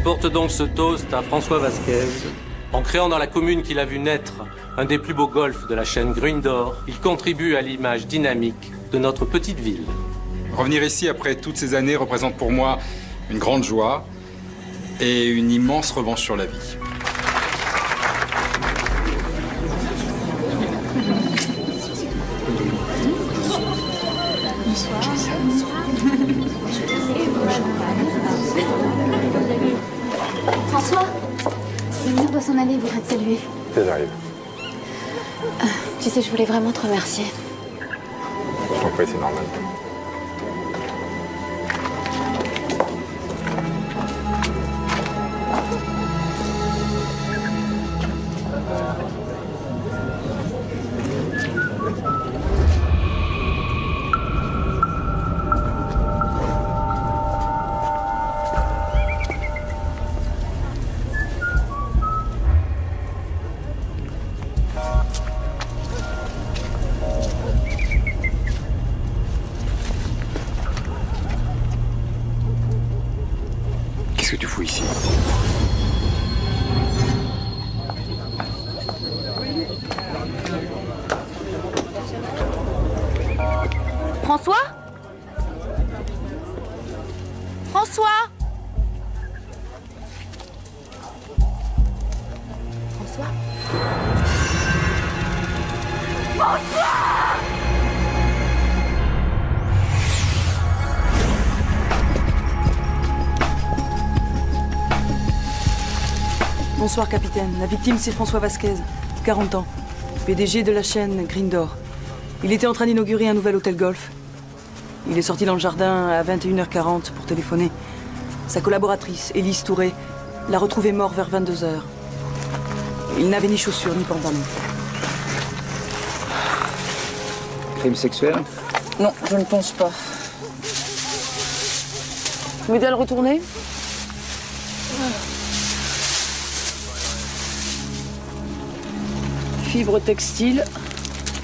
porte donc ce toast à François Vasquez. En créant dans la commune qu'il a vu naître un des plus beaux golfs de la chaîne Grindor, il contribue à l'image dynamique de notre petite ville. Revenir ici après toutes ces années représente pour moi une grande joie et une immense revanche sur la vie. François, le mur doit s'en aller, il voudrait te saluer. J'arrive. Tu sais, je voulais vraiment te remercier. Je t'en prie, c'est normal. Qu'est-ce que tu fous ici? François? François? François? Bonsoir, capitaine. La victime, c'est François Vasquez, 40 ans, PDG de la chaîne Grindor. Il était en train d'inaugurer un nouvel hôtel golf. Il est sorti dans le jardin à 21h40 pour téléphoner. Sa collaboratrice, Élise Touré, l'a retrouvé mort vers 22h. Il n'avait ni chaussures ni pantalon. Crime sexuel? Non, je ne pense pas. Vous m'aidez à le retourner? Fibre textile.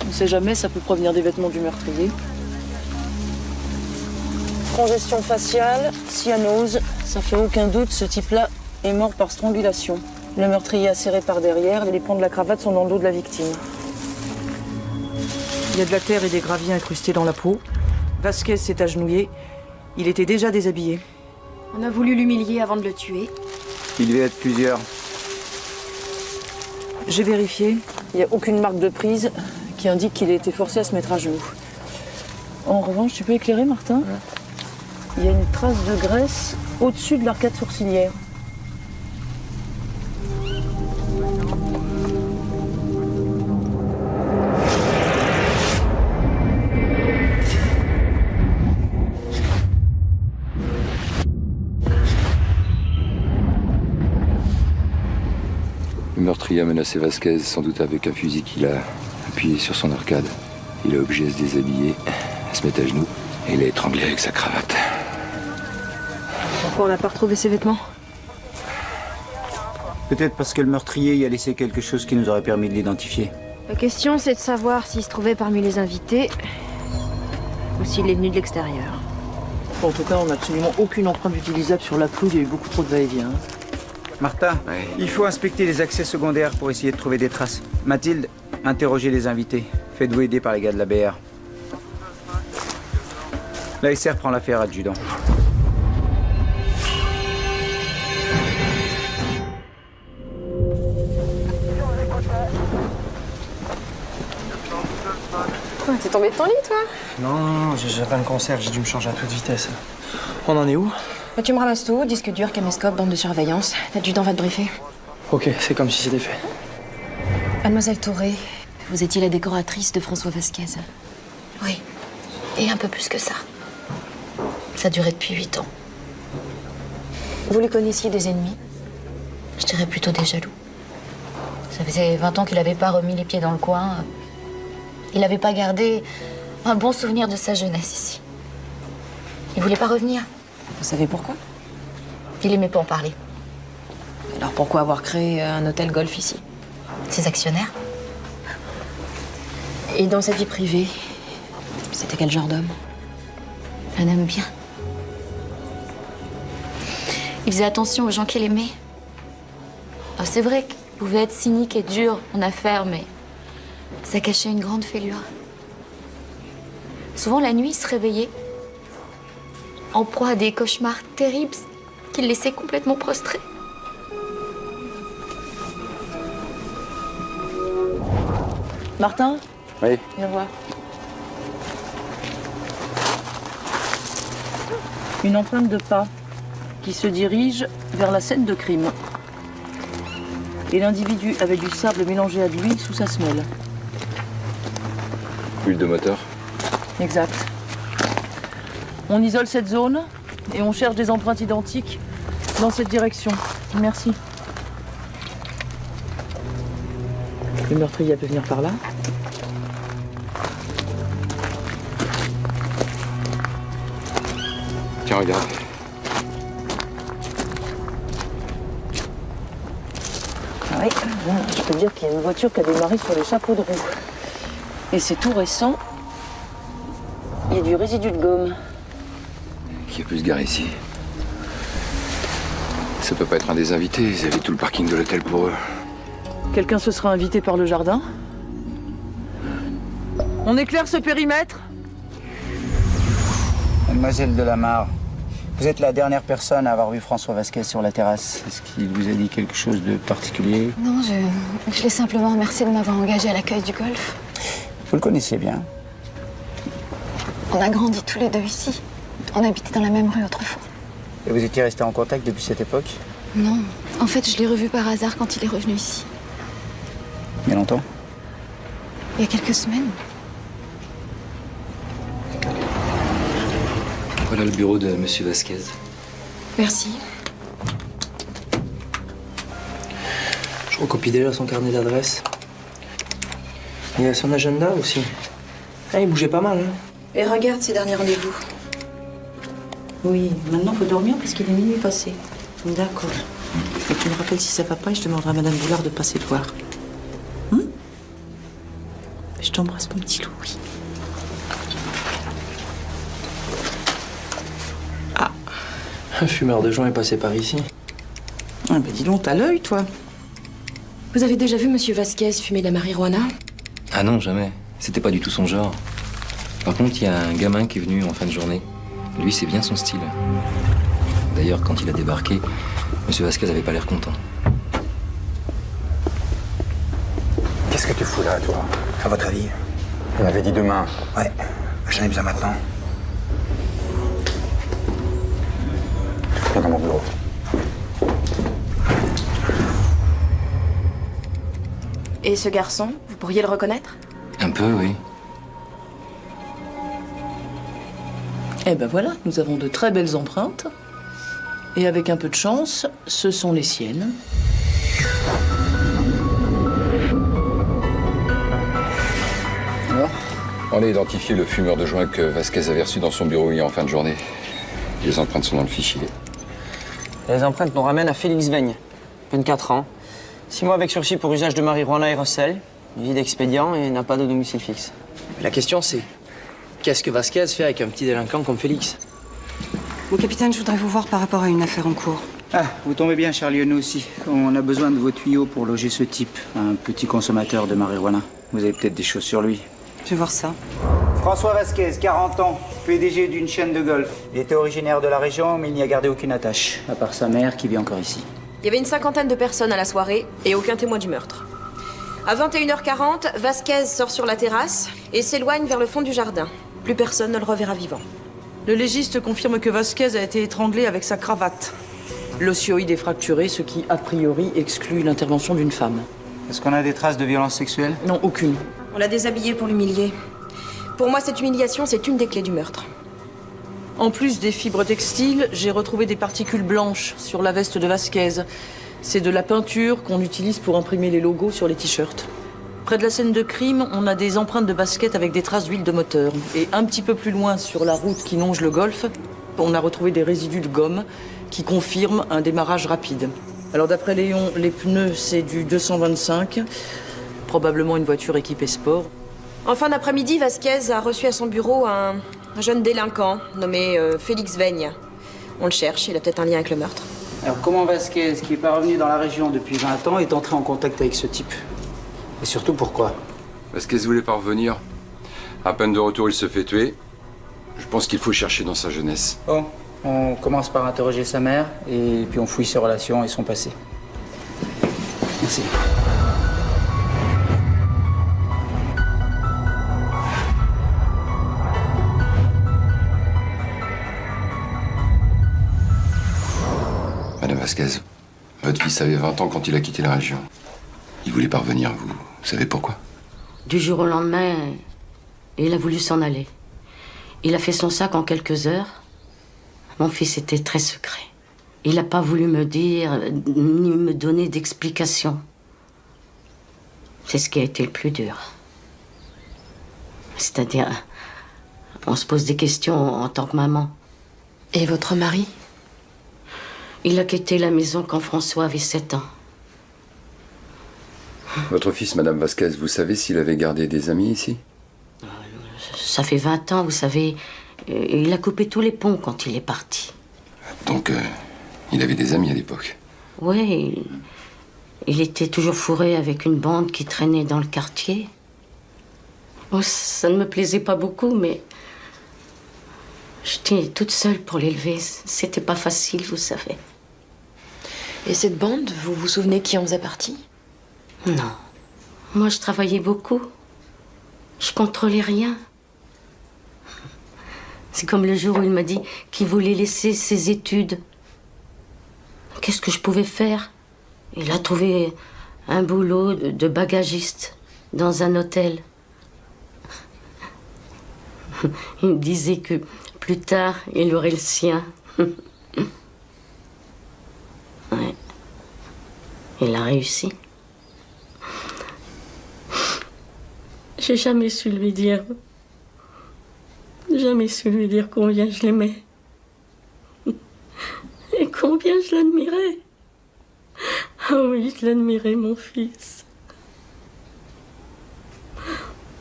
On ne sait jamais, ça peut provenir des vêtements du meurtrier. Congestion faciale, cyanose. Ça fait aucun doute, ce type-là est mort par strangulation. Le meurtrier a serré par derrière, les pans de la cravate sont dans le dos de la victime. Il y a de la terre et des graviers incrustés dans la peau. Vasquez s'est agenouillé. Il était déjà déshabillé. On a voulu l'humilier avant de le tuer. Il devait être plusieurs. J'ai vérifié. Il n'y a aucune marque de prise qui indique qu'il a été forcé à se mettre à genoux. En revanche, tu peux éclairer, Martin? Il y a une trace de graisse au-dessus de l'arcade sourcilière. Le meurtrier a menacé Vasquez, sans doute avec un fusil qu'il a appuyé sur son arcade. Il a obligé à se déshabiller, à se mettre à genoux, et il a étranglé avec sa cravate. Pourquoi on n'a pas retrouvé ses vêtements? Peut-être parce que le meurtrier y a laissé quelque chose qui nous aurait permis de l'identifier. La question, c'est de savoir s'il se trouvait parmi les invités ou s'il est venu de l'extérieur. En tout cas, on n'a absolument aucune empreinte utilisable sur la peau. Il y a eu beaucoup trop de va-et-vient. Martin, il faut inspecter les accès secondaires pour essayer de trouver des traces. Mathilde, interrogez les invités. Faites-vous aider par les gars de la BR. La SR prend l'affaire, adjudant. T'es tombé de ton lit, toi? Non, j'avais un concert, j'ai dû me changer à toute vitesse. On en est où? Bah, tu me ramasses tout, disque dur, caméscope, bande de surveillance. L'adjudant va te briefer. Ok, c'est comme si c'était fait. Mademoiselle Touré, vous étiez la décoratrice de François Vasquez. Oui, et un peu plus que ça. Ça durait depuis 8 ans. Vous lui connaissiez des ennemis? Je dirais plutôt des jaloux. Ça faisait 20 ans qu'il n'avait pas remis les pieds dans le coin. Il n'avait pas gardé un bon souvenir de sa jeunesse ici. Il voulait pas revenir. Vous savez pourquoi? Il aimait pas en parler. Alors pourquoi avoir créé un hôtel golf ici? Ses actionnaires? Et dans sa vie privée, c'était quel genre d'homme? Un homme bien. Il faisait attention aux gens qu'il aimait. Alors, c'est vrai qu'il pouvait être cynique et dur en affaires, mais ça cachait une grande fêlure. Souvent, la nuit, il se réveillait en proie à des cauchemars terribles qui le laissaient complètement prostré. Martin, Oui. viens voir. Une empreinte de pas qui se dirige vers la scène de crime. Et l'individu avait du sable mélangé à de l'huile sous sa semelle. Huile de moteur. Exact. On isole cette zone et on cherche des empreintes identiques dans cette direction. Merci. Le meurtrier peut venir par là. Tiens, regarde. Oui, je peux dire qu'il y a une voiture qui a démarré sur les chapeaux de roue. Et c'est tout récent. Il y a du résidu de gomme. Qui a pu se garer ici? Ça peut pas être un des invités, ils avaient tout le parking de l'hôtel pour eux. Quelqu'un se sera invité par le jardin. On éclaire ce périmètre? Mademoiselle Delamarre, vous êtes la dernière personne à avoir vu François Vasquez sur la terrasse. Est-ce qu'il vous a dit quelque chose de particulier? Non, je l'ai simplement remercié de m'avoir engagé à l'accueil du golf. Vous le connaissiez bien? On a grandi tous les deux ici. On habitait dans la même rue autrefois. Et vous étiez resté en contact depuis cette époque? Non, en fait, je l'ai revu par hasard quand il est revenu ici. Il y a longtemps? Il y a quelques semaines. Voilà le bureau de Monsieur Vasquez. Merci. Je recopie déjà son carnet d'adresses. Il a son agenda aussi. Ah, il bougeait pas mal, hein. Et regarde ces derniers rendez-vous. Oui, maintenant faut dormir parce qu'il est minuit passé. D'accord. Et tu me rappelles si ça va pas et je demanderai à Madame Boulard de passer te voir. Je t'embrasse, mon petit Louis. Ah. Un fumeur de joint est passé par ici. Ah ben dis donc, t'as l'œil, toi. Vous avez déjà vu Monsieur Vasquez fumer de la marijuana? Ah non, jamais. C'était pas du tout son genre. Par contre, il y a un gamin qui est venu en fin de journée. Lui, c'est bien son style. D'ailleurs, quand il a débarqué, Monsieur Vasquez avait pas l'air content. Qu'est-ce que tu fous là, toi? À votre avis? On avait dit demain. Ouais, j'en ai besoin maintenant. Viens dans mon bureau. Et ce garçon, vous pourriez le reconnaître? Un peu, oui. Eh ben voilà, nous avons de très belles empreintes. Et avec un peu de chance, ce sont les siennes. Alors? On a identifié le fumeur de joint que Vasquez avait reçu dans son bureau hier en fin de journée. Les empreintes sont dans le fichier. Les empreintes nous ramènent à Félix Veigne, 24 ans. 6 mois avec sursis pour usage de marijuana et recel. Vie d'expédient et n'a pas de domicile fixe. La question c'est, qu'est-ce que Vasquez fait avec un petit délinquant comme Félix? Mon capitaine, je voudrais vous voir par rapport à une affaire en cours. Ah, vous tombez bien, Charlie, nous aussi. On a besoin de vos tuyaux pour loger ce type, un petit consommateur de marijuana. Vous avez peut-être des choses sur lui. Je vais voir ça. François Vasquez, 40 ans, PDG d'une chaîne de golf. Il était originaire de la région, mais il n'y a gardé aucune attache, à part sa mère qui vit encore ici. Il y avait une 50aine de personnes à la soirée et aucun témoin du meurtre. À 21h40, Vasquez sort sur la terrasse et s'éloigne vers le fond du jardin. Plus personne ne le reverra vivant. Le légiste confirme que Vasquez a été étranglé avec sa cravate. L'osioïde est fracturé, ce qui, a priori, exclut l'intervention d'une femme. Est-ce qu'on a des traces de violence sexuelle? Non, aucune. On l'a déshabillé pour l'humilier. Pour moi, cette humiliation, c'est une des clés du meurtre. En plus des fibres textiles, j'ai retrouvé des particules blanches sur la veste de Vasquez. C'est de la peinture qu'on utilise pour imprimer les logos sur les t-shirts. Près de la scène de crime, on a des empreintes de basket avec des traces d'huile de moteur. Et un petit peu plus loin, sur la route qui longe le golfe, on a retrouvé des résidus de gomme qui confirment un démarrage rapide. Alors d'après Léon, les pneus, c'est du 225, probablement une voiture équipée sport. En fin d'après-midi, Vasquez a reçu à son bureau un jeune délinquant nommé Félix Veigne. On le cherche, il a peut-être un lien avec le meurtre. Alors comment Vasquez, qui n'est pas revenu dans la région depuis 20 ans, est entré en contact avec ce type? Et surtout pourquoi? Vasquez voulait pas revenir. À peine de retour, il se fait tuer. Je pense qu'il faut chercher dans sa jeunesse. Bon, on commence par interroger sa mère, et puis on fouille ses relations et son passé. Merci. Madame Vasquez, votre fils avait 20 ans quand il a quitté la région. Il voulait pas revenir, vous savez pourquoi? Du jour au lendemain, il a voulu s'en aller. Il a fait son sac en quelques heures. Mon fils était très secret. Il n'a pas voulu me dire, ni me donner d'explications. C'est ce qui a été le plus dur. C'est-à-dire, on se pose des questions en tant que maman. Et votre mari? Il a quitté la maison quand François avait 7 ans. Votre fils, Madame Vasquez, vous savez s'il avait gardé des amis ici? Ça fait 20 ans, vous savez. Il a coupé tous les ponts quand il est parti. Donc, il avait des amis à l'époque. Oui, il était toujours fourré avec une bande qui traînait dans le quartier. Oh, ça ne me plaisait pas beaucoup, mais j'étais toute seule pour l'élever. C'était pas facile, vous savez. Et cette bande, vous vous souvenez qui en faisait partie? Non. Moi, je travaillais beaucoup. Je contrôlais rien. C'est comme le jour où il m'a dit qu'il voulait laisser ses études. Qu'est-ce que je pouvais faire? Il a trouvé un boulot de bagagiste dans un hôtel. Il me disait que plus tard, il aurait le sien. Ouais. Il a réussi. J'ai jamais su lui dire. Jamais su lui dire combien je l'aimais. Et combien je l'admirais. Ah oui, je l'admirais, mon fils.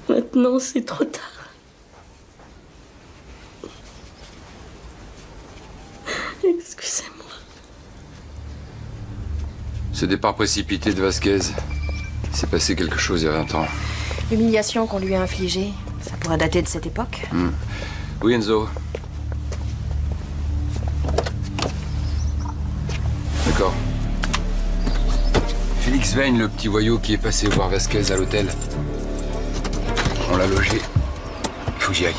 Maintenant, c'est trop tard. Excusez-moi. Ce départ précipité de Vasquez, il s'est passé quelque chose il y a 20 ans. L'humiliation qu'on lui a infligée, ça pourrait dater de cette époque. Oui, Enzo. D'accord. Félix Veigne, le petit voyou qui est passé voir Vasquez à l'hôtel. On l'a logé. Il faut que j'y aille.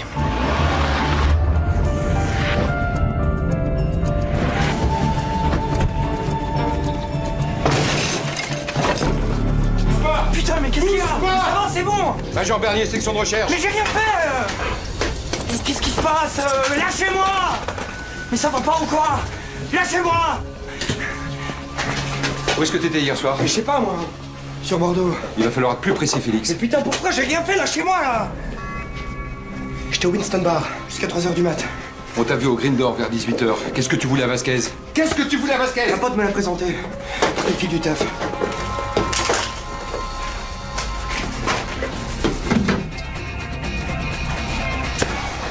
Putain, mais qu'est-ce qu'il y a? Ça va, c'est bon! Agent Bernier, section de recherche. Mais j'ai rien fait! Qu'est-ce qui se passe? Lâchez-moi! Mais ça va pas ou quoi? Lâchez-moi! Où est-ce que t'étais hier soir? Mais je sais pas, moi. Sur Bordeaux. Il va falloir être plus précis, Félix. Mais putain, pourquoi j'ai rien fait? Lâchez-moi, là! J'étais au Winston Bar, jusqu'à 3h du mat. On t'a vu au Green Door vers 18h. Qu'est-ce que tu voulais à Vasquez? Qu'est-ce que tu voulais à Vasquez? Un pote me l'a présenté. Une fille du taf.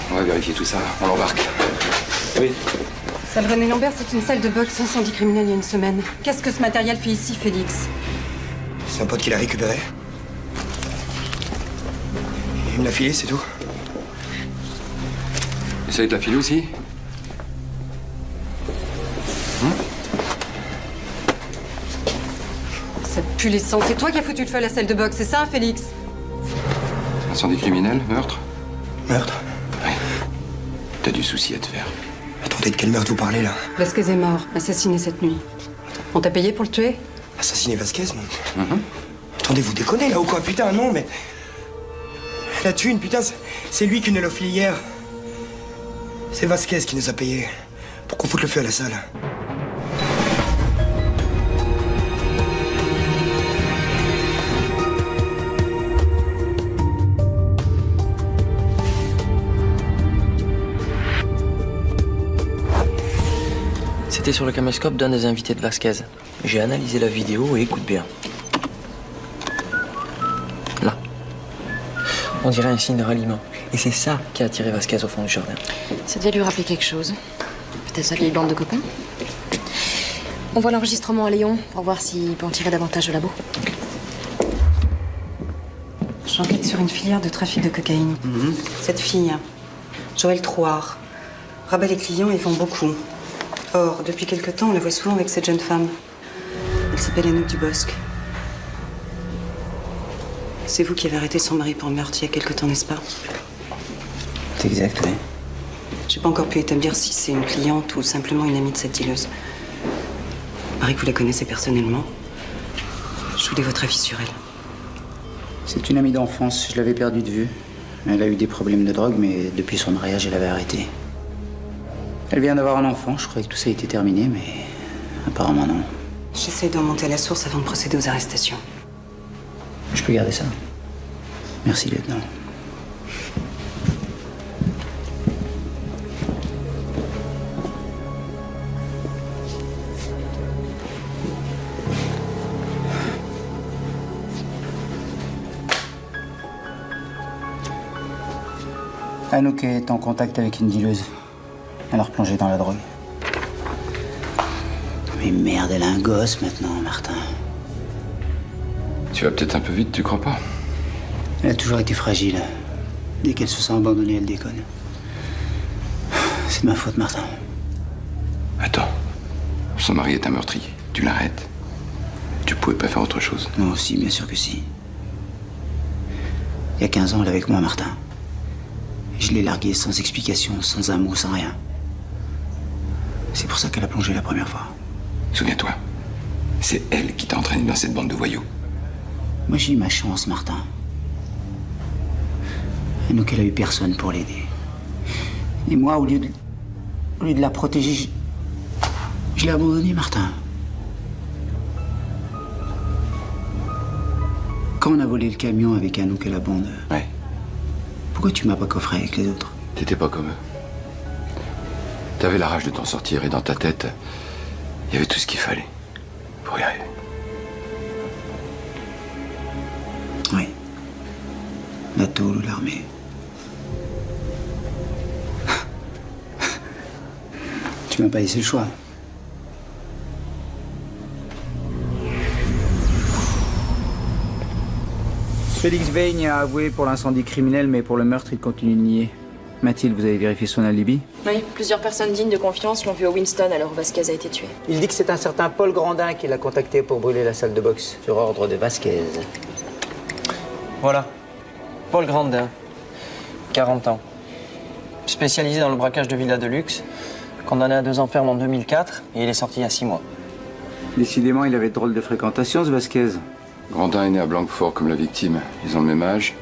On va vérifier tout ça. On l'embarque. Oui. Salle René Lambert, c'est une salle de boxe incendie criminel il y a une semaine. Qu'est-ce que ce matériel fait ici, Félix? C'est un pote qui l'a récupéré. Il me l'a filé, c'est tout. Essaye de la filer aussi? Ça pue les sangs. C'est toi qui as foutu le feu à la salle de boxe, c'est ça, Félix? Incendie criminel? Meurtre? Meurtre? Oui. T'as du souci à te faire. Attendez, de quel meurtre vous parlez, là? Vasquez est mort, assassiné cette nuit. On t'a payé pour le tuer? Assassiner Vasquez, mon... Attendez, vous déconnez, là, ou quoi? Putain, non, mais... La thune, putain, c'est lui qui nous l'a filé hier. C'est Vasquez qui nous a payés pour qu'on foute le feu à la salle. C'était sur le caméscope d'un des invités de Vasquez. J'ai analysé la vidéo et écoute bien. Là. On dirait un signe de ralliement. Et c'est ça qui a attiré Vasquez au fond du jardin. Ça devait lui rappeler quelque chose. Peut-être sa vieille bande de copains. On voit l'enregistrement à Léon pour voir s'il peut en tirer davantage au labo. J'enquête sur une filière de trafic de cocaïne. Cette fille, Joëlle Trouard, rabat les clients et vend beaucoup. Or, depuis quelque temps, on la voit souvent avec cette jeune femme. Elle s'appelle Anouk Dubosc. C'est vous qui avez arrêté son mari pour meurtre il y a quelque temps, n'est-ce pas? C'est exact, oui. J'ai pas encore pu établir si c'est une cliente ou simplement une amie de cette dealeuse. Il paraît que vous la connaissez personnellement. Je voulais votre avis sur elle. C'est une amie d'enfance, je l'avais perdue de vue. Elle a eu des problèmes de drogue, mais depuis son mariage, elle avait arrêté. Elle vient d'avoir un enfant, je croyais que tout ça était terminé, mais apparemment non. J'essaie de remonter à la source avant de procéder aux arrestations. Je peux garder ça? Merci, lieutenant. Anouk est en contact avec une dealeuse. Elle a replongé dans la drogue. Mais merde, elle a un gosse maintenant, Martin. Tu vas peut-être un peu vite, tu crois pas? Elle a toujours été fragile. Dès qu'elle se sent abandonnée, elle déconne. C'est de ma faute, Martin. Attends. Son mari est un meurtrier. Tu l'arrêtes. Tu pouvais pas faire autre chose. Non, si, bien sûr que si. Il y a 15 ans, elle est avec moi, Martin. Je l'ai larguée sans explication, sans un mot, sans rien. C'est pour ça qu'elle a plongé la première fois. Souviens-toi, c'est elle qui t'a entraîné dans cette bande de voyous. Moi, j'ai eu ma chance, Martin. Anouk, elle a eu personne pour l'aider. Et moi, au lieu de la protéger, je l'ai abandonnée, Martin. Quand on a volé le camion avec Anouk et la bande... Ouais. Pourquoi tu m'as pas coffré avec les autres? T'étais pas comme eux. T'avais la rage de t'en sortir et dans ta tête, il y avait tout ce qu'il fallait pour y arriver. Oui. La tôle ou l'armée. Tu m'as pas laissé le choix. Félix Veigne a avoué pour l'incendie criminel, mais pour le meurtre, il continue de nier. Mathilde, vous avez vérifié son alibi? Oui, plusieurs personnes dignes de confiance l'ont vu au Winston alors où Vasquez a été tué. Il dit que c'est un certain Paul Grandin qui l'a contacté pour brûler la salle de boxe, sur ordre de Vasquez. Voilà. Paul Grandin. 40 ans. Spécialisé dans le braquage de villas de luxe. Condamné à 2 ans ferme en 2004 et il est sorti il y a 6 mois. Décidément, il avait de drôles de fréquentation, ce Vasquez. Grandin est né à Blanquefort comme la victime. Ils ont le même âge.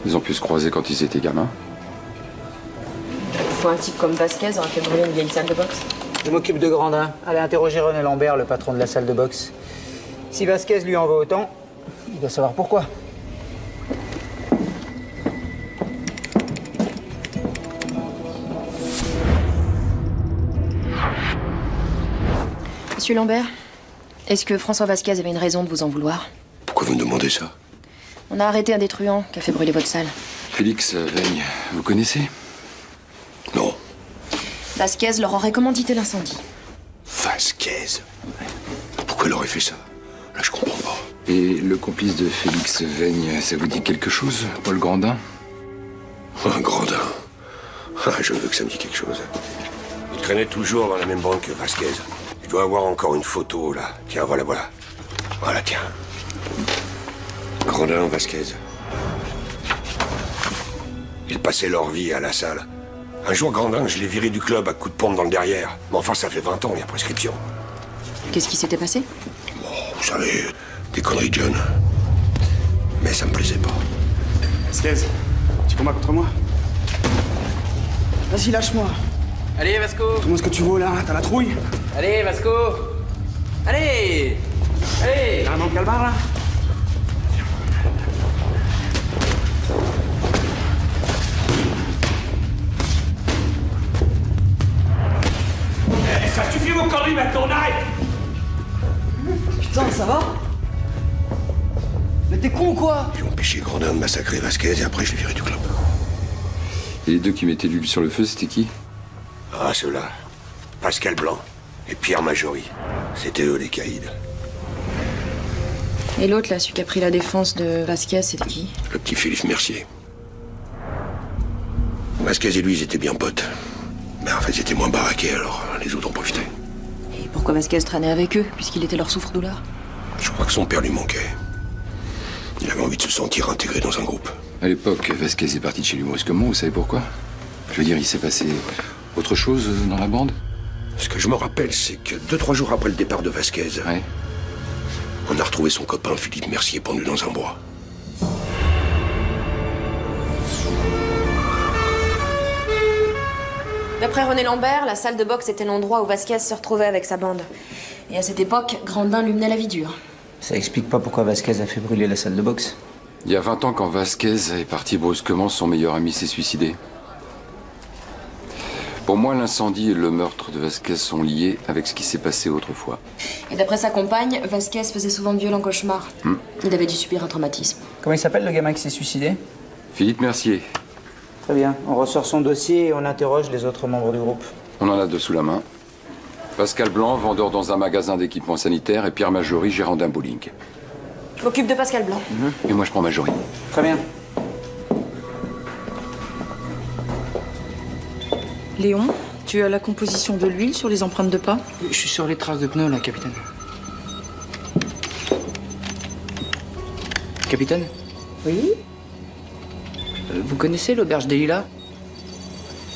Ils ont pu se croiser quand ils étaient gamins. Faut un type comme Vasquez aurait fait brûler une vieille salle de boxe. Je m'occupe de Grandin. Allez interroger René Lambert, le patron de la salle de boxe. Si Vasquez lui en veut autant, il doit savoir pourquoi. Monsieur Lambert, est-ce que François Vasquez avait une raison de vous en vouloir? Pourquoi vous me demandez ça? On a arrêté un des truands qui a fait brûler votre salle. Félix Veigne, vous connaissez? Non. Vasquez leur aurait commandité l'incendie. Vasquez? Pourquoi il aurait fait ça? Là, je comprends pas. Et le complice de Félix Veigne, ça vous dit quelque chose, Paul Grandin? Un Grandin. Ah, je veux que ça me dise quelque chose. Il traînait toujours dans la même bande que Vasquez. Il doit avoir encore une photo, là. Tiens, voilà. Voilà, tiens. Grandin, Vasquez. Ils passaient leur vie à la salle. Un jour, Grandin, je l'ai viré du club à coups de pompe dans le derrière. Mais enfin, ça fait 20 ans, il y a prescription. Qu'est-ce qui s'était passé? Bon, vous savez, des conneries de jeunes. Mais ça me plaisait pas. Vasquez, tu combats contre moi? Vas-y, lâche-moi. Allez, Vasco. Comment est-ce que tu vaux, là? T'as la trouille? Allez, Vasco. Allez. Allez. T'as un nom de calmar, là? Ça suffit vos conneries maintenant, on arrête! Putain, ça va? Mais t'es con ou quoi? Ils ont empêché Grandin de massacrer Vasquez et après je l'ai viré du club. Et les deux qui mettaient l'huile sur le feu, c'était qui? Ah, ceux-là. Pascal Blanc et Pierre Majori. C'était eux les caïds. Et l'autre, là, celui qui a pris la défense de Vasquez, c'était qui? Le petit Philippe Mercier. Vasquez et lui, ils étaient bien potes. Mais en fait, ils étaient moins baraqués, alors les autres ont profité. Et pourquoi Vasquez traînait avec eux, puisqu'il était leur souffre-douleur? Je crois que son père lui manquait. Il avait envie de se sentir intégré dans un groupe. À l'époque, Vasquez est parti de chez lui brusquement, vous savez pourquoi? Je veux dire, il s'est passé autre chose dans la bande? Ce que je me rappelle, c'est que 2-3 jours après le départ de Vasquez, on a retrouvé son copain Philippe Mercier pendu dans un bois. D'après René Lambert, la salle de boxe était l'endroit où Vasquez se retrouvait avec sa bande. Et à cette époque, Grandin lui menait la vie dure. Ça explique pas pourquoi Vasquez a fait brûler la salle de boxe. Il y a 20 ans, quand Vasquez est parti brusquement, son meilleur ami s'est suicidé. Pour moi, l'incendie et le meurtre de Vasquez sont liés avec ce qui s'est passé autrefois. Et d'après sa compagne, Vasquez faisait souvent de violents cauchemars. Il avait dû subir un traumatisme. Comment il s'appelle le gamin qui s'est suicidé? Philippe Mercier. Très bien. On ressort son dossier et on interroge les autres membres du groupe. On en a 2 sous la main. Pascal Blanc, vendeur dans un magasin d'équipements sanitaires, et Pierre Majori, gérant d'un bowling. Je m'occupe de Pascal Blanc. Et moi, je prends Majori. Très bien. Léon, tu as la composition de l'huile sur les empreintes de pas? Je suis sur les traces de pneus, là, capitaine. Capitaine? Oui? Vous connaissez l'auberge des Lilas?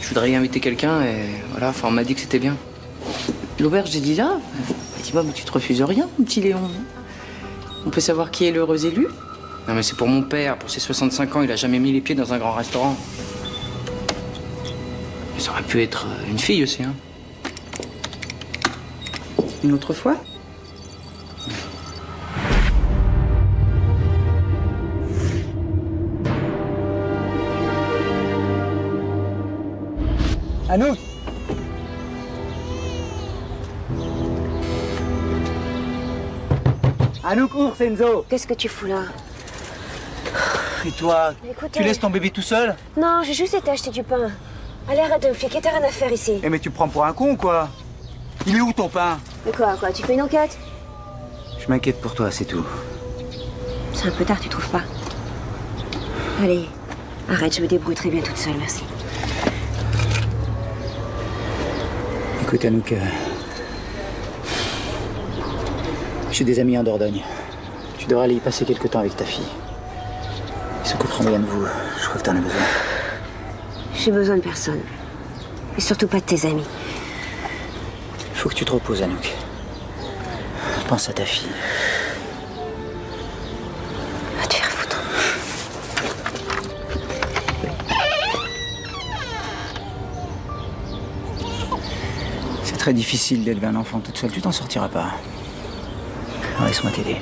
Je voudrais y inviter quelqu'un et voilà, enfin, on m'a dit que c'était bien. L'auberge des Lilas? Dis-moi, mais tu te refuses rien, mon petit Léon. On peut savoir qui est l'heureux élu? Non, mais c'est pour mon père. Pour ses 65 ans, il a jamais mis les pieds dans un grand restaurant. Mais ça aurait pu être une fille aussi, hein. Une autre fois? Anouk! Anouk, ours, Enzo! Qu'est-ce que tu fous là? Et toi, Écoutez. tu laisses ton bébé tout seul? Non, j'ai juste été acheter du pain. Allez, arrête de me fliquer, t'as rien à faire ici. Eh mais tu prends pour un con ou quoi? Il est où ton pain? Mais quoi, tu fais une enquête? Je m'inquiète pour toi, c'est tout. C'est un peu tard, tu trouves pas? Allez, arrête, je me débrouille très bien toute seule, merci. Écoute, Anouk, j'ai des amis en Dordogne. Tu devrais aller y passer quelque temps avec ta fille. Ils s'occuperont bien de vous. Je crois que t'en as besoin. J'ai besoin de personne. Et surtout pas de tes amis. Il faut que tu te reposes, Anouk. Pense à ta fille. Va te faire foutre. C'est très difficile d'élever un enfant toute seule. Tu t'en sortiras pas. Alors, laisse-moi t'aider.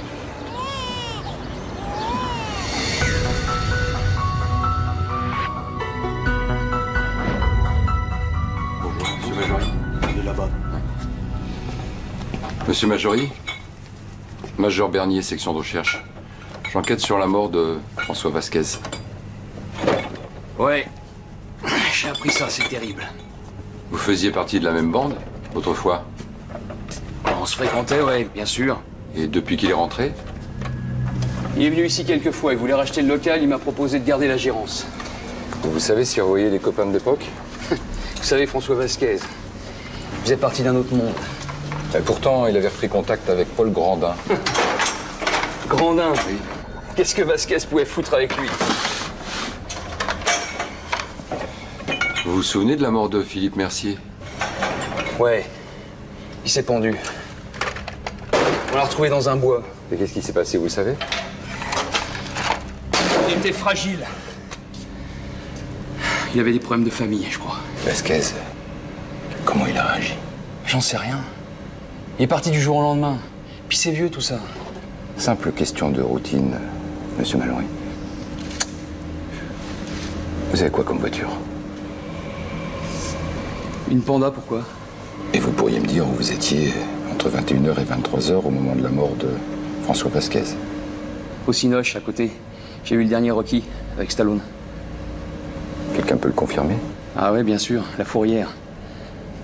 Monsieur Majori? Major Bernier, section de recherche. J'enquête sur la mort de François Vasquez. Ouais. J'ai appris ça, c'est terrible. Vous faisiez partie de la même bande, autrefois? On se fréquentait, ouais, bien sûr. Et depuis qu'il est rentré? Il est venu ici quelques fois, il voulait racheter le local, il m'a proposé de garder la gérance. Vous savez s'il revoyait des copains de l'époque? Vous savez, François Vasquez, il faisait partie d'un autre monde. Et pourtant, il avait repris contact avec Paul Grandin. Grandin? Oui. Qu'est-ce que Vasquez pouvait foutre avec lui? Vous vous souvenez de la mort de Philippe Mercier? Ouais. Il s'est pendu. On l'a retrouvé dans un bois. Et qu'est-ce qui s'est passé, vous savez? Il était fragile. Il avait des problèmes de famille, je crois. Vasquez, comment il a réagi? J'en sais rien. Il est parti du jour au lendemain. Puis c'est vieux tout ça. Simple question de routine, monsieur Mallory. Vous avez quoi comme voiture? Une Panda, pourquoi? Et vous pourriez me dire où vous étiez entre 21h et 23h au moment de la mort de François Vasquez? Au Cinoche, à côté. J'ai vu le dernier Rocky, avec Stallone. Quelqu'un peut le confirmer? Ah ouais, bien sûr, la Fourrière.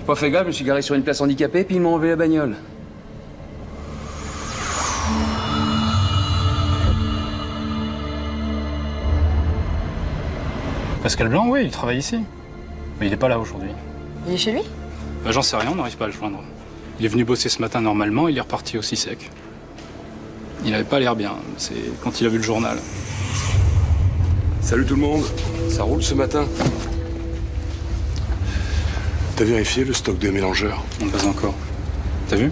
Pas fait gaffe, je me suis garé sur une place handicapée, puis ils m'ont enlevé la bagnole. Pascal Blanc, oui, il travaille ici. Mais il n'est pas là aujourd'hui. Il est chez lui? Bah, j'en sais rien, on n'arrive pas à le joindre. Il est venu bosser ce matin normalement, il est reparti aussi sec. Il n'avait pas l'air bien, c'est quand il a vu le journal. Salut tout le monde. Ça roule ce matin? T'as vérifié le stock de mélangeurs? Non, pas encore. T'as vu?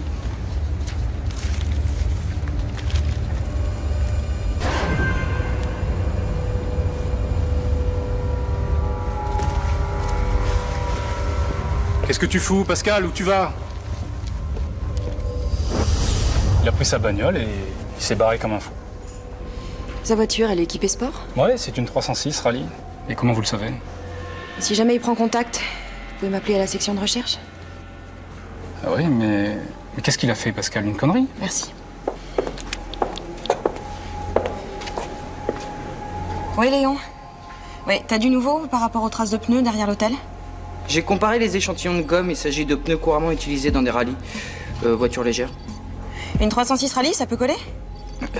Qu'est-ce que tu fous, Pascal? Où tu vas? Il a pris sa bagnole et il s'est barré comme un fou. Sa voiture, elle est équipée sport? Ouais, c'est une 306 rallye. Et comment vous le savez? Si jamais il prend contact, vous pouvez m'appeler à la section de recherche? Ah oui, mais qu'est-ce qu'il a fait, Pascal? Une connerie? Merci. Oui, Léon? Oui, t'as du nouveau par rapport aux traces de pneus derrière l'hôtel? J'ai comparé les échantillons de gomme. Il s'agit de pneus couramment utilisés dans des rallyes. Voitures légères. Une 306 rallye, ça peut coller?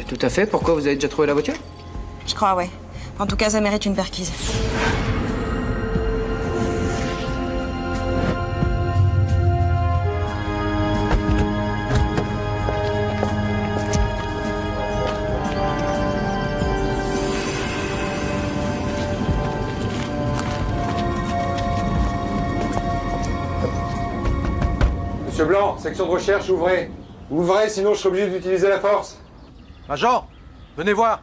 Tout à fait. Pourquoi, vous avez déjà trouvé la voiture? Je crois, ouais. En tout cas, ça mérite une perquise. Monsieur Blanc, section de recherche, ouvrez. Ouvrez, sinon je serai obligé d'utiliser la force. Major, venez voir.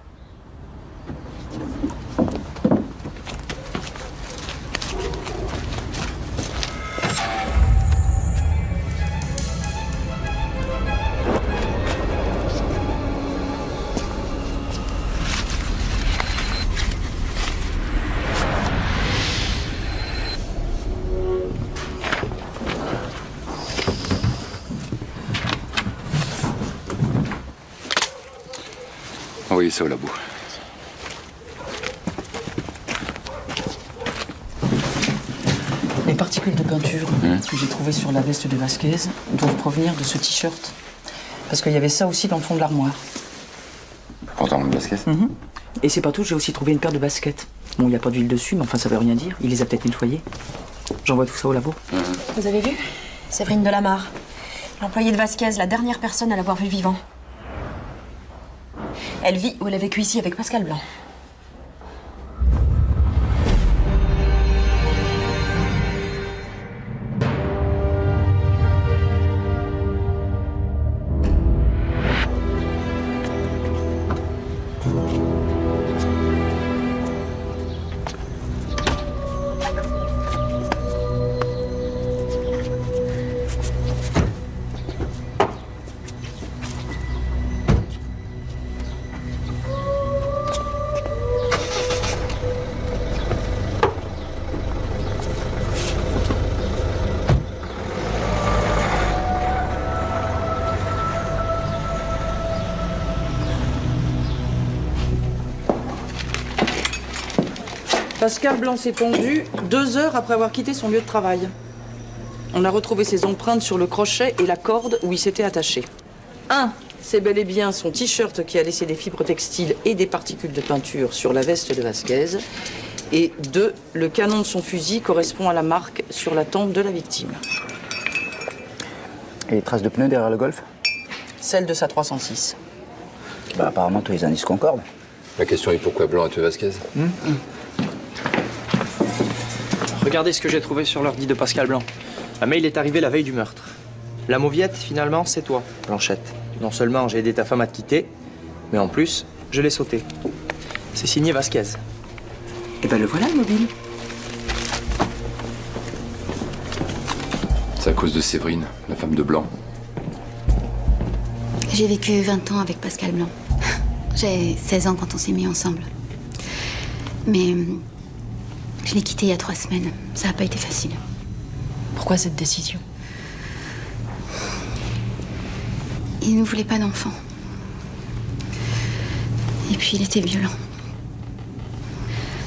Envoyez ça au labo. Les particules de peinture que j'ai trouvées sur la veste de Vasquez doivent provenir de ce t-shirt. Parce qu'il y avait ça aussi dans le fond de l'armoire. Pantalon de basket? Et c'est pas tout, j'ai aussi trouvé une paire de baskets. Bon, il n'y a pas d'huile dessus, mais enfin, ça veut rien dire. Il les a peut-être nettoyées. J'envoie tout ça au labo. Vous avez vu? Séverine Delamarre. L'employée de Vasquez, la dernière personne à l'avoir vu vivant. Elle vit ou elle a vécu ici avec Pascal Blanc. Pascal Blanc s'est pendu 2 heures après avoir quitté son lieu de travail. On a retrouvé ses empreintes sur le crochet et la corde où il s'était attaché. 1. C'est bel et bien son t-shirt qui a laissé des fibres textiles et des particules de peinture sur la veste de Vasquez. Et 2. Le canon de son fusil correspond à la marque sur la tempe de la victime. Et les traces de pneus derrière le Golf? Celle de sa 306. Bah, apparemment, tous les indices concordent. La question est pourquoi Blanc a tué Vasquez? Regardez ce que j'ai trouvé sur l'ordi de Pascal Blanc. Un mail est arrivé la veille du meurtre. La mauviette, finalement, c'est toi, Blanchette. Non seulement j'ai aidé ta femme à te quitter, mais en plus, je l'ai sauté. C'est signé Vasquez. Et ben le voilà, le mobile. C'est à cause de Séverine, la femme de Blanc. J'ai vécu 20 ans avec Pascal Blanc. J'ai 16 ans quand on s'est mis ensemble. Mais je l'ai quitté il y a 3 semaines. Ça n'a pas été facile. Pourquoi cette décision? Il ne voulait pas d'enfant. Et puis il était violent.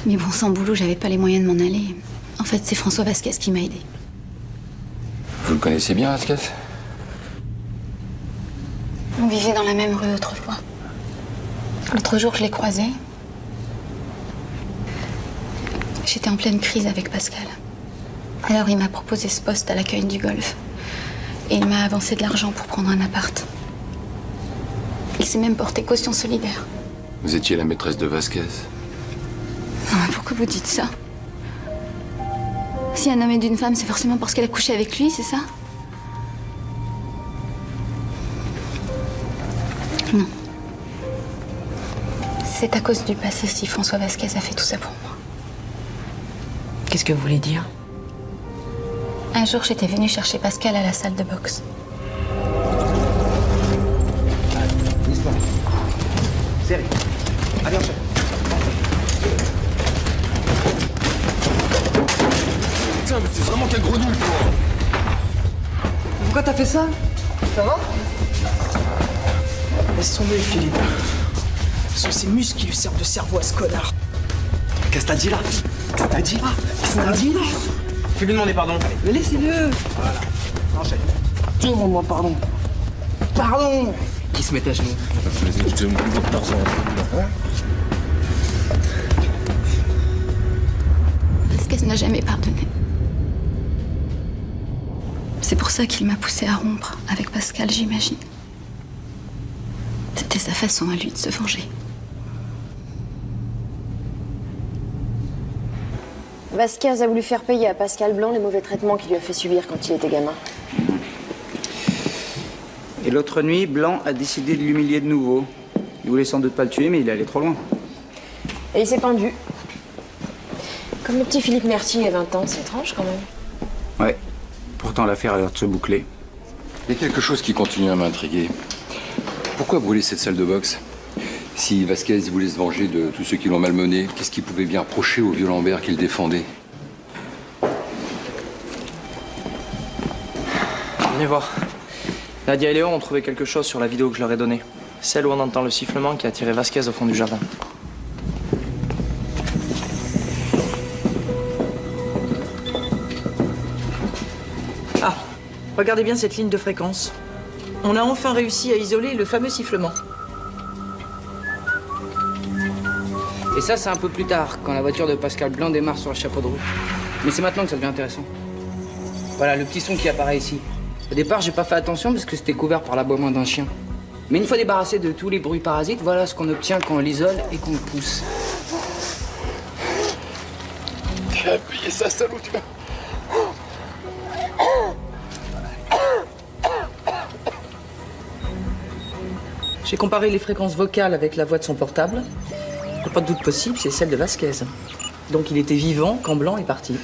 Mais bon, sans boulot, j'avais pas les moyens de m'en aller. En fait, c'est François Vasquez qui m'a aidée. Vous le connaissez bien, Vasquez? On vivait dans la même rue autrefois. L'autre jour, je l'ai croisé. J'étais en pleine crise avec Pascal. Alors il m'a proposé ce poste à l'accueil du golf. Et il m'a avancé de l'argent pour prendre un appart. Il s'est même porté caution solidaire. Vous étiez la maîtresse de Vasquez? Non, mais pourquoi vous dites ça? Si un homme est d'une femme, c'est forcément parce qu'elle a couché avec lui, c'est ça? Non. C'est à cause du passé si François Vasquez a fait tout ça pour moi. Qu'est-ce que vous voulez dire? Un jour, j'étais venue chercher Pascal à la salle de boxe. Série. Allez, enchaîne. Putain, mais c'est vraiment quel gros nul, toi! Pourquoi t'as fait ça? Ça va? Laisse tomber, Philippe. Ce sont ces muscles qui lui servent de cerveau à ce connard. Qu'est-ce que t'as dit là? Qu'est-ce que t'as dit là? Qu'est-ce que t'as dit là? Fais lui demander pardon. Mais laissez-le! Voilà. Enchaîne. Demande-moi pardon. Pardon! Qui se met à genoux? Vasquez n'a jamais pardonné. C'est pour ça qu'il m'a poussé à rompre avec Pascal, j'imagine. C'était sa façon à lui de se venger. Vasquez a voulu faire payer à Pascal Blanc les mauvais traitements qu'il lui a fait subir quand il était gamin. Et l'autre nuit, Blanc a décidé de l'humilier de nouveau. Il voulait sans doute pas le tuer, mais il allait trop loin. Et il s'est pendu. Comme le petit Philippe Mercier à 20 ans, c'est étrange quand même. Ouais. Pourtant, l'affaire a l'air de se boucler. Il y a quelque chose qui continue à m'intriguer. Pourquoi brûler cette salle de boxe? Si Vasquez voulait se venger de tous ceux qui l'ont malmené, qu'est-ce qu'il pouvait bien reprocher au vieux Lambert qu'il défendait? Venez voir. Nadia et Léo ont trouvé quelque chose sur la vidéo que je leur ai donnée. Celle où on entend le sifflement qui a tiré Vasquez au fond du jardin. Ah, regardez bien cette ligne de fréquence. On a enfin réussi à isoler le fameux sifflement. Et ça, c'est un peu plus tard, quand la voiture de Pascal Blanc démarre sur le chapeau de roue. Mais c'est maintenant que ça devient intéressant. Voilà, le petit son qui apparaît ici. Au départ, j'ai pas fait attention parce que c'était couvert par l'aboiement d'un chien. Mais une fois débarrassé de tous les bruits parasites, voilà ce qu'on obtient quand on l'isole et qu'on le pousse. Tu as payé ça, salaud, tu vas... J'ai comparé les fréquences vocales avec la voix de son portable. Il n'y a pas de doute possible, c'est celle de Vasquez. Donc il était vivant quand Blanc est parti.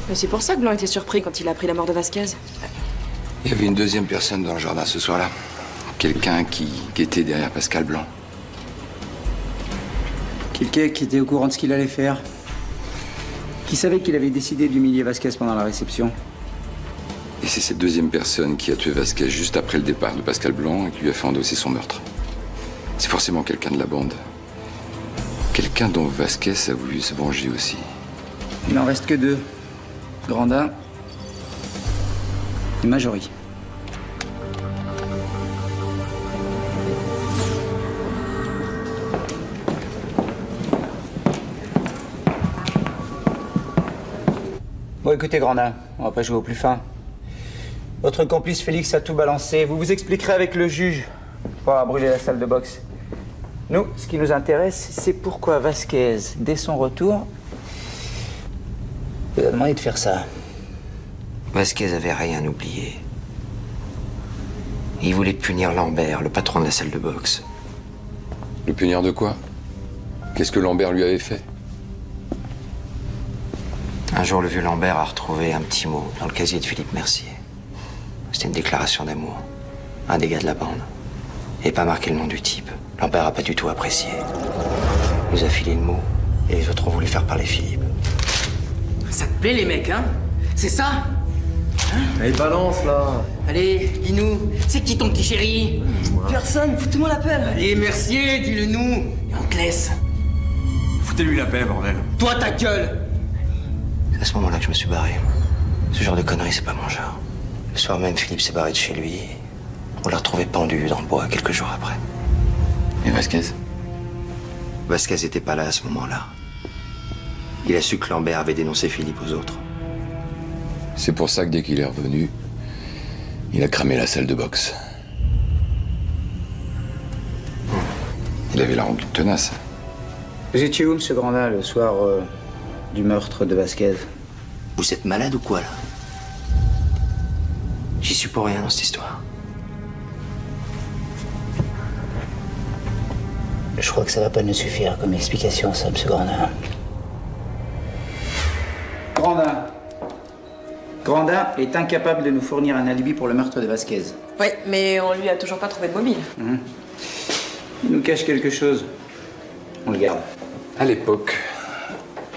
Mais c'est pour ça que Blanc était surpris quand il a appris la mort de Vasquez. Il y avait une deuxième personne dans le jardin ce soir-là. Quelqu'un qui était derrière Pascal Blanc. Quelqu'un qui était au courant de ce qu'il allait faire. Qui savait qu'il avait décidé d'humilier Vasquez pendant la réception. Et c'est cette deuxième personne qui a tué Vasquez juste après le départ de Pascal Blanc et qui lui a fait endosser son meurtre. C'est forcément quelqu'un de la bande. Quelqu'un dont Vasquez a voulu se venger aussi. Il en reste que deux. Grandin et Majorie. Bon, écoutez, Grandin, on va pas jouer au plus fin. Votre complice Félix a tout balancé. Vous vous expliquerez avec le juge pour avoir brûlé la salle de boxe. Nous, ce qui nous intéresse, c'est pourquoi Vasquez, dès son retour, vous a demandé de faire ça. Vasquez avait rien oublié. Il voulait punir Lambert, le patron de la salle de boxe. Le punir de quoi? Qu'est-ce que Lambert lui avait fait? Un jour, le vieux Lambert a retrouvé un petit mot dans le casier de Philippe Mercier. C'était une déclaration d'amour. Un des gars de la bande. Et pas marqué le nom du type. Lambert a pas du tout apprécié. Il nous a filé le mot et les autres ont voulu faire parler Philippe. Ça te plaît, les mecs, hein? C'est ça? Hein? Allez, balance, là. Allez, dis-nous, c'est qui ton petit chéri? Personne, foutez-moi la paix. Allez, Mercier, dis-le nous, et on te laisse. Foutez-lui la paix, bordel. Toi, ta gueule! C'est à ce moment-là que je me suis barré. Ce genre de conneries, c'est pas mon genre. Le soir même, Philippe s'est barré de chez lui. On l'a retrouvé pendu dans le bois quelques jours après. Et Vasquez? Vasquez n'était pas là à ce moment-là. Il a su que Lambert avait dénoncé Philippe aux autres. C'est pour ça que dès qu'il est revenu, il a cramé la salle de boxe. Il avait la rancune tenace. Vous étiez où, M. Grandin, le soir du meurtre de Vasquez? Vous êtes malade ou quoi, là? J'y suis pour rien dans cette histoire. Je crois que ça va pas nous suffire comme explication, ça, M. Grandin. Grandin est incapable de nous fournir un alibi pour le meurtre de Vasquez. Oui, mais on lui a toujours pas trouvé de mobile. Il nous cache quelque chose. On le garde. À l'époque,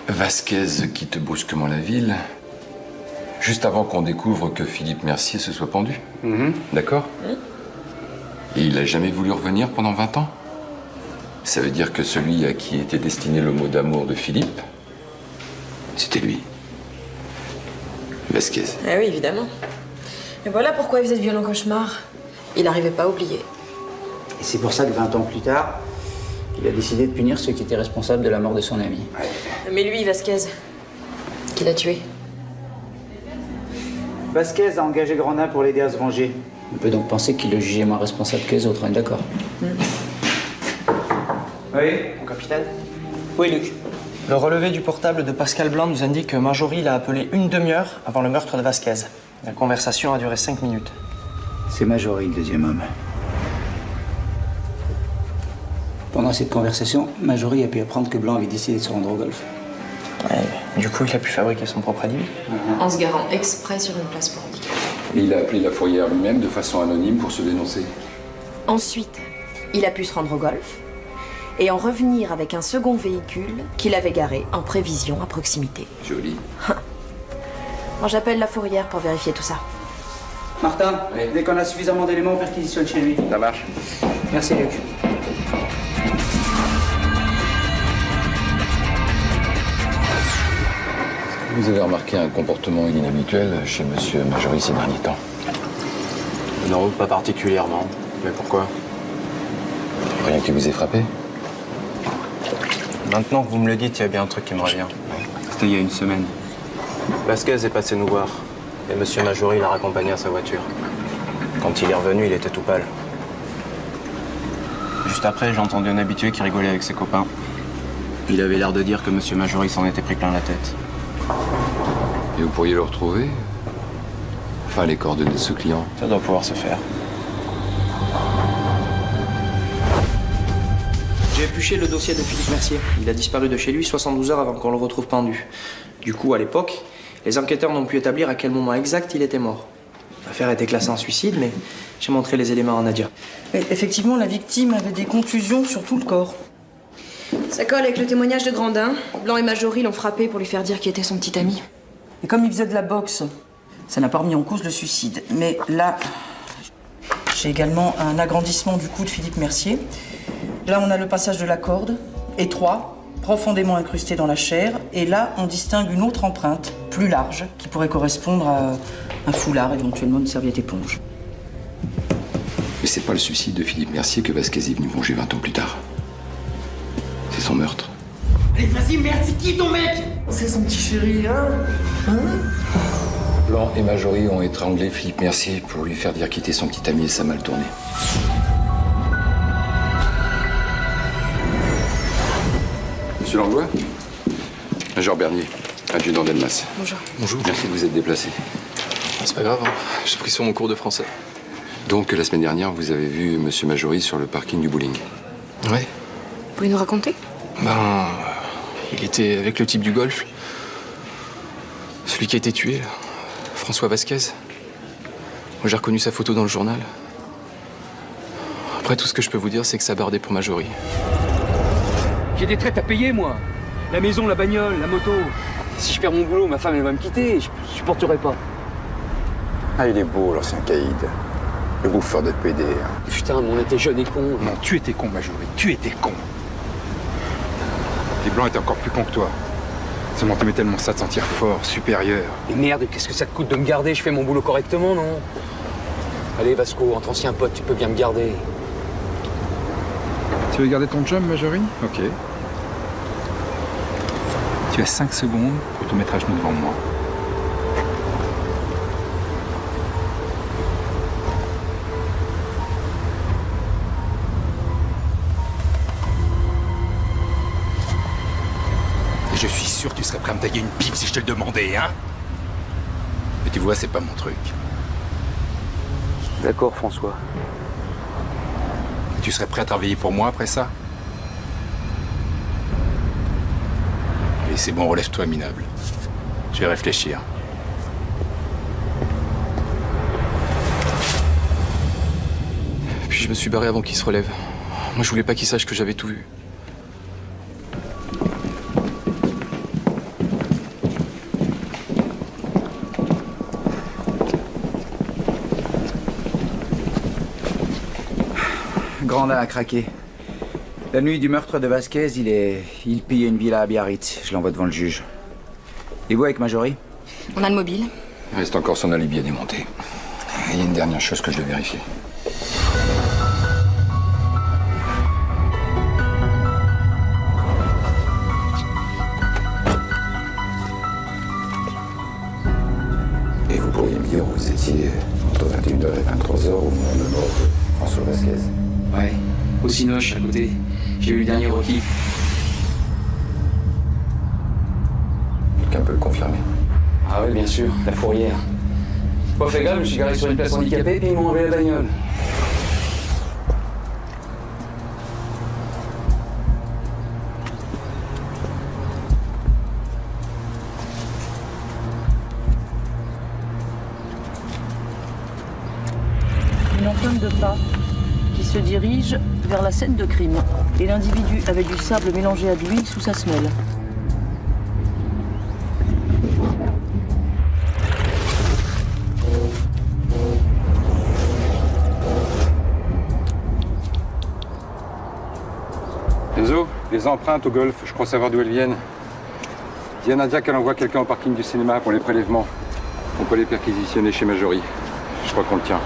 Vasquez quitte brusquement la ville, juste avant qu'on découvre que Philippe Mercier se soit pendu. D'accord? Et il n'a jamais voulu revenir pendant 20 ans? Ça veut dire que celui à qui était destiné le mot d'amour de Philippe, c'était lui. Vasquez. Eh oui, évidemment. Et voilà pourquoi il faisait de violents cauchemars. Il n'arrivait pas à oublier. Et c'est pour ça que 20 ans plus tard, il a décidé de punir ceux qui étaient responsables de la mort de son ami. Mais lui, Vasquez, qui l'a tué. Vasquez a engagé Grandin pour l'aider à se venger. On peut donc penser qu'il le jugeait moins responsable que les autres, on est d'accord? Oui, mon capitaine? Oui, Luc. Le relevé du portable de Pascal Blanc nous indique que Marjorie l'a appelé une demi-heure avant le meurtre de Vasquez. La conversation a duré 5 minutes. C'est Marjorie, le deuxième homme. Pendant cette conversation, Marjorie a pu apprendre que Blanc avait décidé de se rendre au golf. Ouais, du coup, il a pu fabriquer son propre alibi. En se garant exprès sur une place pour handicap. Et il a appelé la fourrière lui-même de façon anonyme pour se dénoncer. Ensuite, il a pu se rendre au golf et en revenir avec un second véhicule qu'il avait garé en prévision à proximité. Joli. Bon, j'appelle la fourrière pour vérifier tout ça. Martin, dès qu'on a suffisamment d'éléments, on perquisitionne chez lui. Ça marche. Merci, Luc. Vous avez remarqué un comportement inhabituel chez Monsieur Marjorie ces derniers temps? Non, pas particulièrement. Mais pourquoi? Rien qui vous ait frappé? Maintenant que vous me le dites, il y a bien un truc qui me revient. C'était il y a une semaine. Vasquez est passé nous voir. Et Monsieur Marjorie l'a raccompagné à sa voiture. Quand il est revenu, il était tout pâle. Juste après, j'ai entendu un habitué qui rigolait avec ses copains. Il avait l'air de dire que Monsieur Marjorie s'en était pris plein la tête. Et vous pourriez le retrouver? Enfin, les coordonnées de ce client. Ça doit pouvoir se faire. J'ai épluché le dossier de Philippe Mercier. Il a disparu de chez lui 72 heures avant qu'on le retrouve pendu. Du coup, à l'époque, les enquêteurs n'ont pu établir à quel moment exact il était mort. L'affaire a été classée en suicide, mais j'ai montré les éléments à Nadia. Et effectivement, la victime avait des contusions sur tout le corps. Ça colle avec le témoignage de Grandin. Blanc et Marjorie l'ont frappé pour lui faire dire qui était son petit ami. Et comme il faisait de la boxe, ça n'a pas remis en cause le suicide. Mais là, j'ai également un agrandissement du cou de Philippe Mercier. Là, on a le passage de la corde, étroit, profondément incrusté dans la chair. Et là, on distingue une autre empreinte, plus large, qui pourrait correspondre à un foulard, éventuellement une serviette éponge. Mais c'est pas le suicide de Philippe Mercier que Vasquez est venu venger 20 ans plus tard. C'est son meurtre. Allez, vas-y, merde, c'est qui ton mec? C'est son petit chéri, hein? Blanc et Marjorie ont étranglé Philippe Mercier pour lui faire dire qu'il était son petit ami et ça a mal tourné. Monsieur Langlois? Major Bernier, adjudant d'Elmas. Bonjour. Bonjour. Merci de vous être déplacé. C'est pas grave, hein. J'ai pris sur mon cours de français. Donc, la semaine dernière, vous avez vu Monsieur Marjorie sur le parking du bowling? Ouais. Vous pouvez nous raconter? Ben, il était avec le type du golf. Celui qui a été tué, là. François Vasquez. Moi, j'ai reconnu sa photo dans le journal. Après, tout ce que je peux vous dire, c'est que ça bardait pour Marjorie. J'ai des traites à payer, moi. La maison, la bagnole, la moto. Si je perds mon boulot, ma femme, elle va me quitter. Je supporterai pas. Ah, il est beau, l'ancien caïd. Le bouffeur de PD. Putain, mais on était jeunes et cons. Non, tu étais con, Marjorie. Tu étais con. Les Blancs étaient encore plus cons que toi. Ça m'en permet tellement ça de sentir fort, supérieur. Mais merde, qu'est-ce que ça te coûte de me garder? Je fais mon boulot correctement, non? Allez, Vasco, entre anciens potes, tu peux bien me garder. Tu veux garder ton job, Marjorie? Ok. Tu as 5 secondes pour te mettre à genoux devant moi. Et je suis sûr que tu serais prêt à me taguer une pipe si je te le demandais, hein? Mais tu vois, c'est pas mon truc. D'accord, François. Et tu serais prêt à travailler pour moi après ça? Allez, c'est bon, relève-toi, minable. Je vais réfléchir. Puis je me suis barré avant qu'il se relève. Moi, je voulais pas qu'il sache que j'avais tout vu. Grandin a craqué. La nuit du meurtre de Vasquez, il pillait une villa à Biarritz. Je l'envoie devant le juge. Et vous avec Marjorie? On a le mobile. Il reste encore son alibi à démonter. Et il y a une dernière chose que je dois vérifier. Et vous pourriez me dire où vous étiez entre 21h et 23h au moment de mort de François Vasquez? Ouais, au Cinoche, à côté. J'ai eu le dernier Rocky. Quelqu'un peut le confirmer? Ah ouais, bien sûr, la fourrière. Pas fait gaffe, je me suis garé sur une place handicapée, puis ils m'ont enlevé la bagnole. Une empreinte de pas qui se dirige vers la scène de crime. Et l'individu avait du sable mélangé à de l'huile sous sa semelle. Enzo, les empreintes au golf, je crois savoir d'où elles viennent. Dis à Nadia qu'elle envoie quelqu'un au parking du cinéma pour les prélèvements. On peut les perquisitionner chez Marjorie. Je crois qu'on le tient.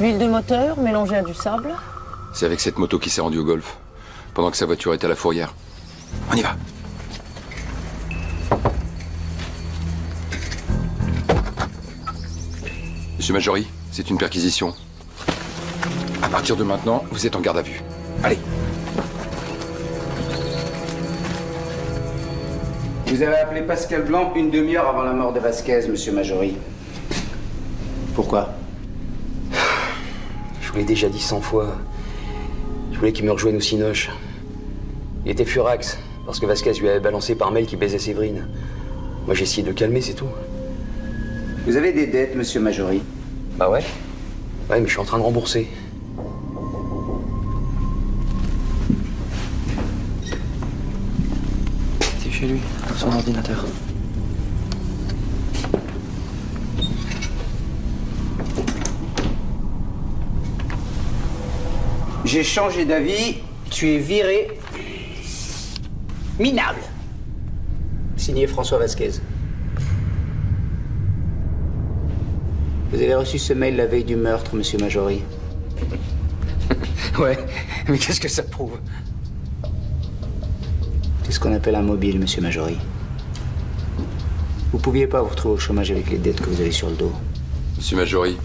L'huile de moteur mélangée à du sable. C'est avec cette moto qu'il s'est rendu au golf, pendant que sa voiture était à la fourrière. On y va. Monsieur Marjorie, c'est une perquisition. À partir de maintenant, vous êtes en garde à vue. Allez. Vous avez appelé Pascal Blanc une demi-heure avant la mort de Vasquez, monsieur Marjorie. Pourquoi? Je vous l'ai déjà dit 100 fois. Je voulais qu'il me rejoigne au Cinoche. Il était furax, parce que Vasquez lui avait balancé par mail qu'il baisait Séverine. Moi, j'ai essayé de le calmer, c'est tout. Vous avez des dettes, monsieur Marjorie? Bah ouais. Ouais, mais je suis en train de rembourser. C'est chez lui, dans son ordinateur. J'ai changé d'avis, tu es viré. Minable. Signé François Vasquez. Vous avez reçu ce mail la veille du meurtre, monsieur Marjorie? Ouais, mais qu'est-ce que ça prouve? C'est ce qu'on appelle un mobile, monsieur Marjorie. Vous pouviez pas vous retrouver au chômage avec les dettes que vous avez sur le dos. Monsieur Marjorie,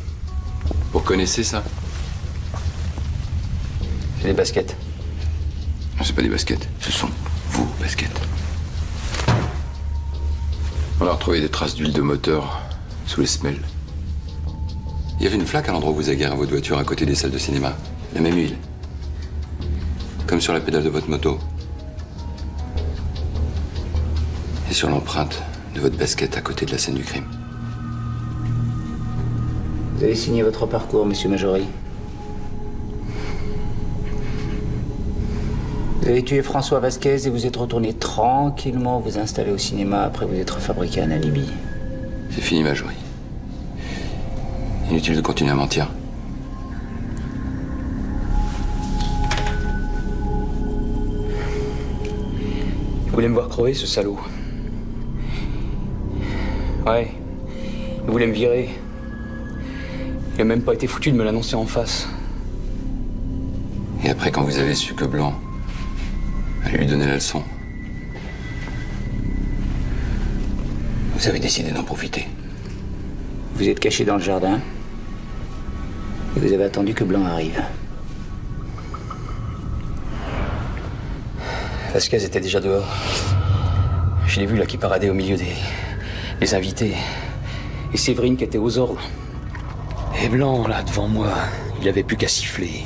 vous connaissez ça? J'ai des baskets. Non, c'est pas des baskets, ce sont vos baskets. On a retrouvé des traces d'huile de moteur sous les semelles. Il y avait une flaque à l'endroit où vous avez garé votre voiture à côté des salles de cinéma. La même huile. Comme sur la pédale de votre moto. Et sur l'empreinte de votre basket à côté de la scène du crime. Vous avez signé votre parcours, monsieur Marjorie. Vous Vous avez tué François Vasquez et vous êtes retourné tranquillement vous installer au cinéma après vous être fabriqué un alibi. C'est fini, Marjorie. Inutile de continuer à mentir. Il voulait me voir crever, ce salaud. Ouais. Il voulait me virer. Il a même pas été foutu de me l'annoncer en face. Et après, quand vous avez su que Blanc allait lui donner la leçon, vous avez décidé d'en profiter. Vous êtes caché dans le jardin et vous avez attendu que Blanc arrive. Vasquez était déjà dehors. Je l'ai vu là qui paradait au milieu des invités. Et Séverine qui était aux ordres. Et Blanc, là, devant moi, il avait plus qu'à siffler.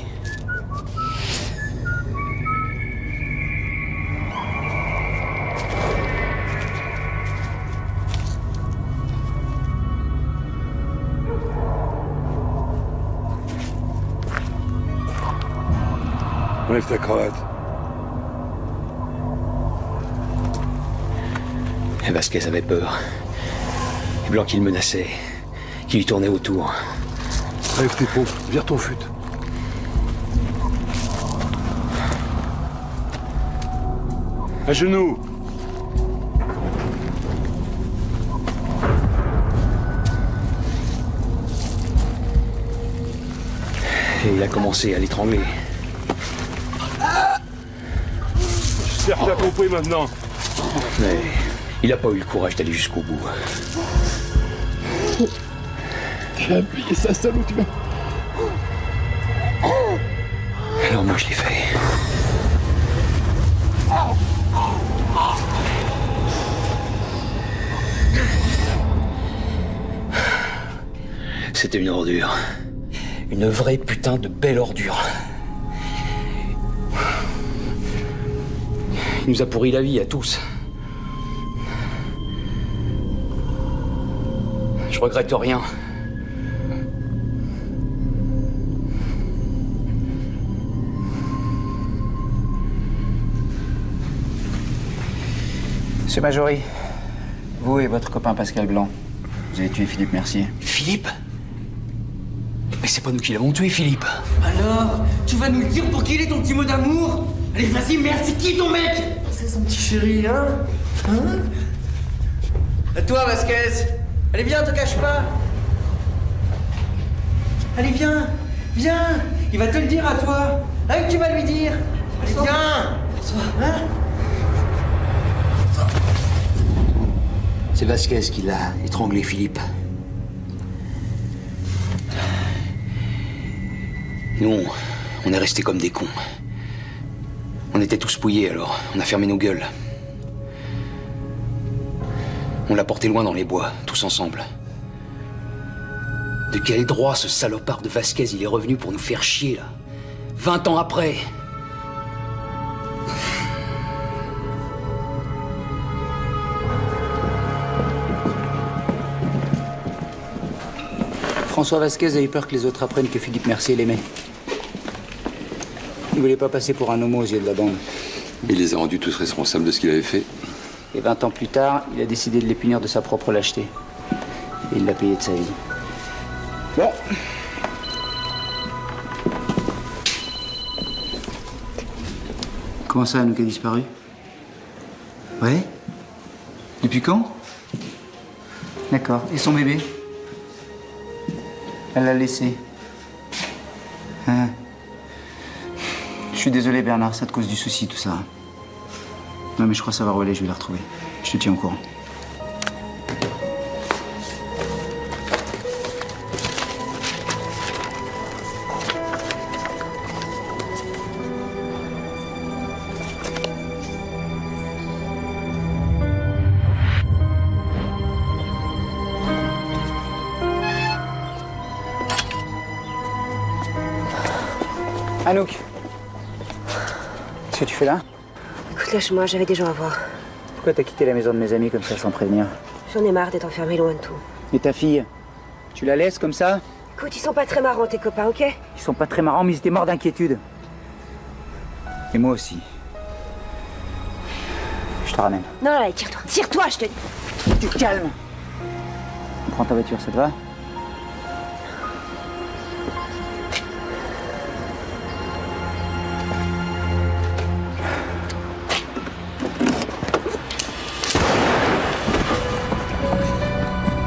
Enlève ta cravate. Et Vasquez avait peur. Et Blanc qui le menaçait, qui lui tournait autour. Enlève tes pompes, vire ton fut. À genoux. Et il a commencé à l'étrangler. J'espère que t'as compris maintenant. Mais il a pas eu le courage d'aller jusqu'au bout. Tu as appuyé ça, salaud, tu vas... Alors moi je l'ai fait. C'était une ordure. Une vraie putain de belle ordure. Il nous a pourri la vie à tous. Je regrette rien. Monsieur Marjorie, vous et votre copain Pascal Blanc, vous avez tué Philippe Mercier. Philippe? Mais c'est pas nous qui l'avons tué, Philippe. Alors, tu vas nous le dire pour qu'il ait ton petit mot d'amour? Allez, vas-y, merde, c'est qui ton mec? C'est son petit chéri, hein? À toi, Vasquez. Allez, viens, te cache pas. Allez, viens. Viens. Il va te le dire à toi. Allez, tu vas lui dire. Allez, viens. Hein? C'est Vasquez qui l'a étranglé, Philippe. Nous, on est restés comme des cons. On était tous pouillés, alors on a fermé nos gueules. On l'a porté loin dans les bois, tous ensemble. De quel droit ce salopard de Vasquez, il est revenu pour nous faire chier, là? 20 ans après. François Vasquez a eu peur que les autres apprennent que Philippe Mercier l'aimait. Il voulait pas passer pour un homo aux yeux de la bande. Il les a rendus tous responsables de ce qu'il avait fait. Et 20 ans plus tard, il a décidé de les punir de sa propre lâcheté. Et il l'a payé de sa vie. Bon. Comment ça, Anouk a disparu? Ouais? Depuis quand? D'accord. Et son bébé? Elle l'a laissé. Hein? Je suis désolé, Bernard, ça te cause du souci, tout ça. Non, mais je crois savoir où elle est, je vais la retrouver. Je te tiens au courant. Anouk, qu'est-ce que tu fais là? Écoute, lâche-moi, j'avais des gens à voir. Pourquoi t'as quitté la maison de mes amis comme ça sans prévenir? J'en ai marre d'être enfermée loin de tout. Et ta fille? Tu la laisses comme ça? Écoute, ils sont pas très marrants, tes copains, ok? Ils sont pas très marrants, mais ils étaient morts d'inquiétude. Et moi aussi. te ramène. Non, allez, tire-toi. Tire-toi, je te dis. Tu te calmes. Prends ta voiture, ça te va?